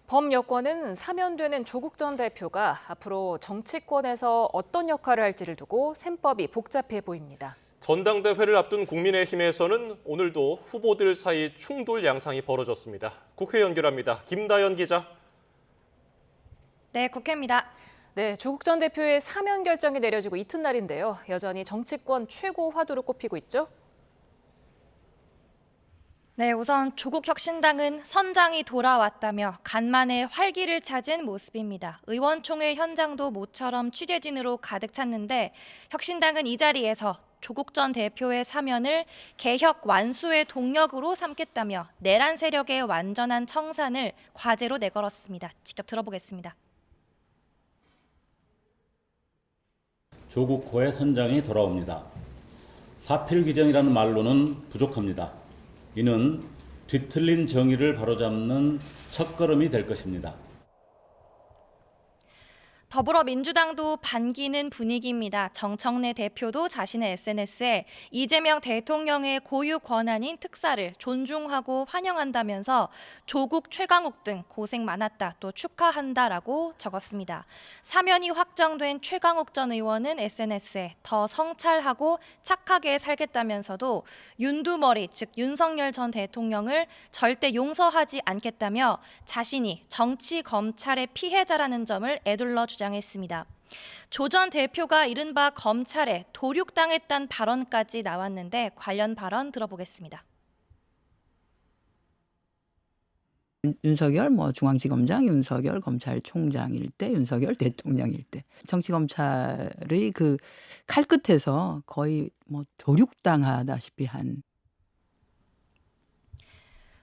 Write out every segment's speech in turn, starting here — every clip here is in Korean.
범 여권은 사면되는 조국 전 대표가 앞으로 정치권에서 어떤 역할을 할지를 두고 셈법이 복잡해 보입니다. 전당대회를 앞둔 국민의힘에서는 오늘도 후보들 사이 충돌 양상이 벌어졌습니다. 국회 연결합니다. 김다연 기자. 네, 국회입니다. 네, 조국 전 대표의 사면 결정이 내려지고 이튿날인데요. 여전히 정치권 최고 화두로 꼽히고 있죠? 네, 우선 조국 혁신당은 선장이 돌아왔다며 간만에 활기를 찾은 모습입니다. 의원총회 현장도 모처럼 취재진으로 가득 찼는데 혁신당은 이 자리에서 조국 전 대표의 사면을 개혁 완수의 동력으로 삼겠다며 내란 세력의 완전한 청산을 과제로 내걸었습니다. 직접 들어보겠습니다. 조국호의 선장이 돌아옵니다. 사필귀정이라는 말로는 부족합니다. 이는 뒤틀린 정의를 바로잡는 첫걸음이 될 것입니다. 더불어민주당도 반기는 분위기입니다. 정청래 대표도 자신의 SNS에 이재명 대통령의 고유 권한인 특사를 존중하고 환영한다면서 조국, 최강욱 등 고생 많았다, 또 축하한다라고 적었습니다. 사면이 확정된 최강욱 전 의원은 SNS에 더 성찰하고 착하게 살겠다면서도 윤두머리, 즉 윤석열 전 대통령을 절대 용서하지 않겠다며 자신이 정치 검찰의 피해자라는 점을 에둘러 주장했습니다. 조 전 대표가 이른바 검찰에 도륙당했다는 발언까지 나왔는데 관련 발언 들어보겠습니다. 윤석열 중앙지검장, 윤석열 검찰총장일 때, 윤석열 대통령일 때 정치 검찰의 그 칼끝에서 거의 도륙당하다시피 한.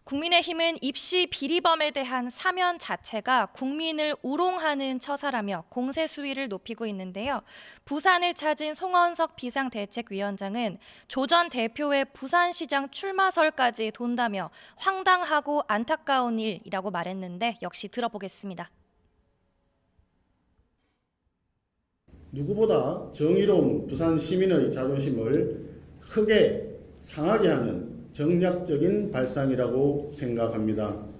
국민의힘은 입시 비리범에 대한 사면 자체가 국민을 우롱하는 처사라며 공세 수위를 높이고 있는데요. 부산을 찾은 송원석 비상대책위원장은 조 전 대표의 부산시장 출마설까지 돈다며 황당하고 안타까운 일이라고 말했는데 역시 들어보겠습니다. 누구보다 정의로운 부산 시민의 자존심을 크게 상하게 하는 정략적인 발상이라고 생각합니다.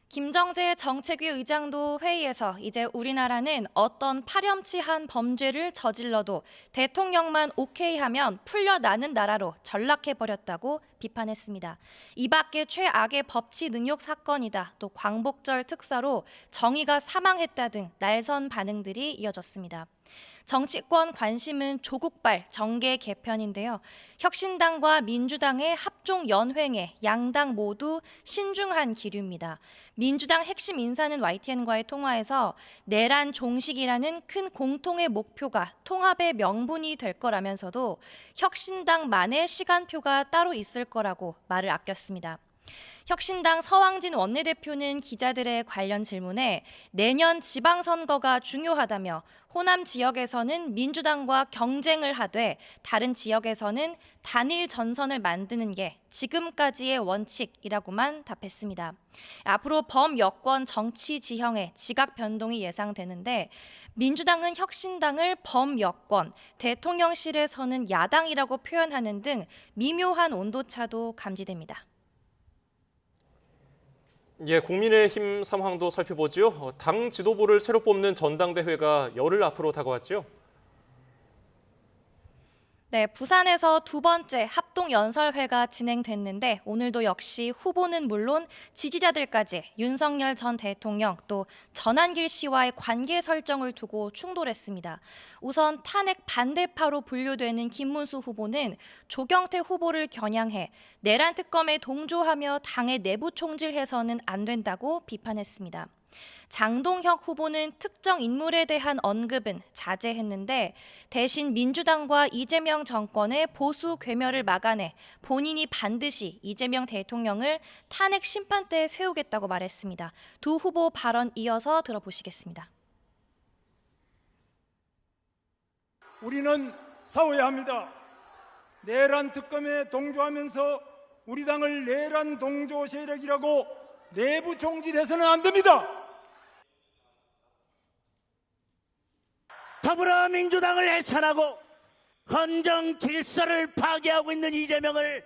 김정재 정책위 의장도 회의에서 이제 우리나라는 어떤 파렴치한 범죄를 저질러도 대통령만 오케이 하면 풀려나는 나라로 전락해버렸다고 비판했습니다. 이 밖에 최악의 법치 능욕 사건이다, 또 광복절 특사로 정의가 사망했다 등 날선 반응들이 이어졌습니다. 정치권 관심은 조국발 정계 개편인데요. 혁신당과 민주당의 합종 연횡에 양당 모두 신중한 기류입니다. 민주당 핵심 인사는 YTN과의 통화에서 내란 종식이라는 큰 공통의 목표가 통합의 명분이 될 거라면서도 혁신당만의 시간표가 따로 있을 거라고 말을 아꼈습니다. 혁신당 서왕진 원내대표는 기자들의 관련 질문에 내년 지방선거가 중요하다며 호남 지역에서는 민주당과 경쟁을 하되 다른 지역에서는 단일 전선을 만드는 게 지금까지의 원칙이라고만 답했습니다. 앞으로 범여권 정치 지형의 지각 변동이 예상되는데 민주당은 혁신당을 범여권, 대통령실에서는 야당이라고 표현하는 등 미묘한 온도차도 감지됩니다. 예, 국민의힘 상황도 살펴보죠. 당 지도부를 새로 뽑는 전당대회가 열흘 앞으로 다가왔죠. 네, 부산에서 두 번째 합동연설회가 진행됐는데 오늘도 역시 후보는 물론 지지자들까지 윤석열 전 대통령 또 전한길 씨와의 관계 설정을 두고 충돌했습니다. 우선 탄핵 반대파로 분류되는 김문수 후보는 조경태 후보를 겨냥해 내란 특검에 동조하며 당의 내부 총질해서는 안 된다고 비판했습니다. 장동혁 후보는 특정 인물에 대한 언급은 자제했는데 대신 민주당과 이재명 정권의 보수 괴멸을 막아내 본인이 반드시 이재명 대통령을 탄핵 심판대에 세우겠다고 말했습니다. 두 후보 발언 이어서 들어보시겠습니다. 우리는 싸워야 합니다. 내란 특검에 동조하면서 우리 당을 내란 동조 세력이라고 내부 총질해서는 안 됩니다. 더불어민주당을 해산하고 헌정 질서를 파괴하고 있는 이재명을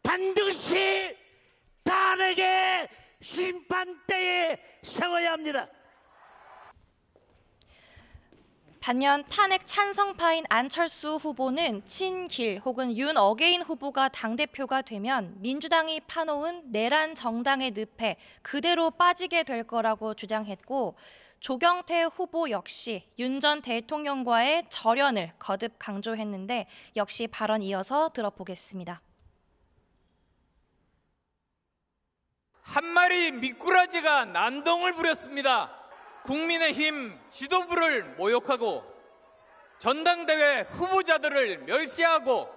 반드시 탄핵에 심판대에 세워야 합니다. 반면 탄핵 찬성파인 안철수 후보는 친길 혹은 윤 어게인 후보가 당대표가 되면 민주당이 파놓은 내란 정당의 늪에 그대로 빠지게 될 거라고 주장했고, 조경태 후보 역시 윤 전 대통령과의 절연을 거듭 강조했는데 역시 발언 이어서 들어보겠습니다. 한 마리 미꾸라지가 난동을 부렸습니다. 국민의힘 지도부를 모욕하고 전당대회 후보자들을 멸시하고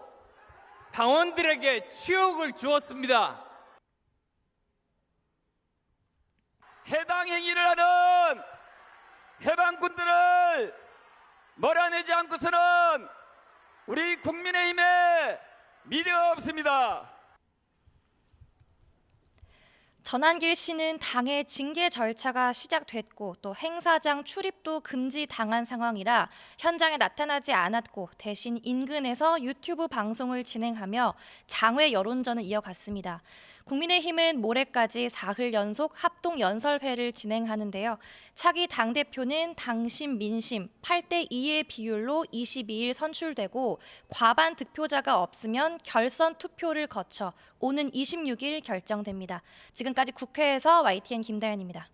당원들에게 치욕을 주었습니다. 해당 행위를 하는 해방군들을 몰아내지 않고서는 우리 국민의힘에 미래가 없습니다. 전한길 씨는 당의 징계 절차가 시작됐고 또 행사장 출입도 금지당한 상황이라 현장에 나타나지 않았고 대신 인근에서 유튜브 방송을 진행하며 장외 여론전을 이어갔습니다. 국민의힘은 모레까지 사흘 연속 합동 연설회를 진행하는데요. 차기 당대표는 당심 민심 8대2의 비율로 22일 선출되고 과반 득표자가 없으면 결선 투표를 거쳐 오는 26일 결정됩니다. 지금까지 국회에서 YTN 김다연입니다.